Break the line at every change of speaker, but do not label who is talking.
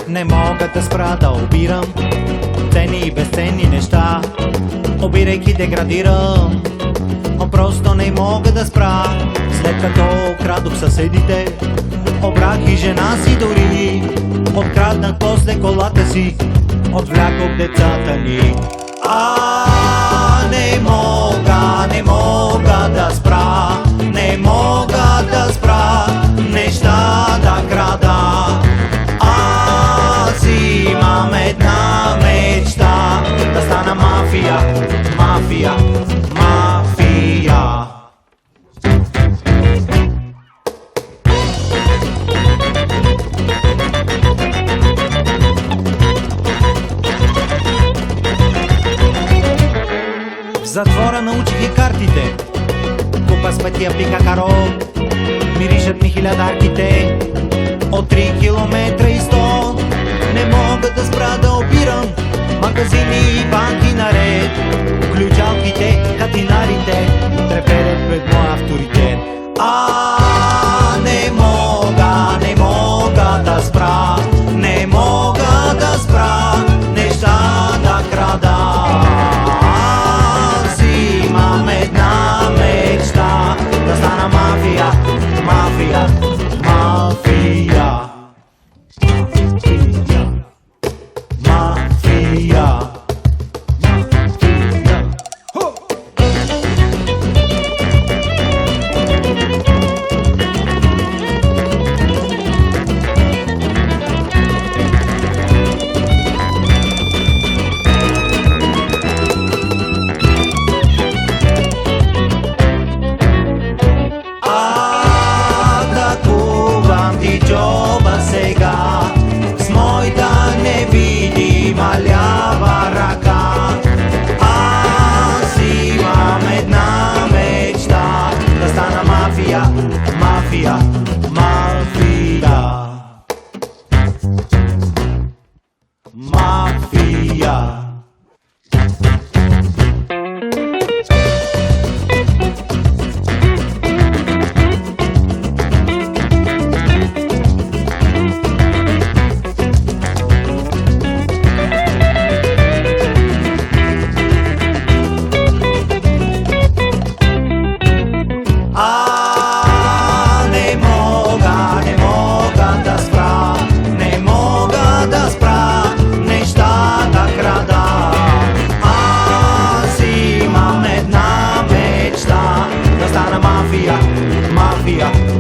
Не мога да спра да обирам ценни и безценни неща, обирайки деградирам, но просто не мога да спра. След като крадох съседите, обрах и жена си дори, откраднах после колата си, отвлякох децата ни. Не мога да спра, не мога да спра неща да крада. Имам една мечта, да стана мафия, мафия, мафия. В затвора научих и картите, купа с пътя пика каро, миришат ми хилядарките от 3 километра и 100. Не мога да спра да обирам магазини и банки наред, ключалките, хатинарите треперят пред моя авторитет. Не мога да спра, не мога да спра неща да крада. Аз имам една мечта, да стана мафия, мафия, мафия. Джоба сега с моята невидима лява ръка. Аз имам една мечта, да стана мафия, мафия, мафия, мафия. Mafia, mafia.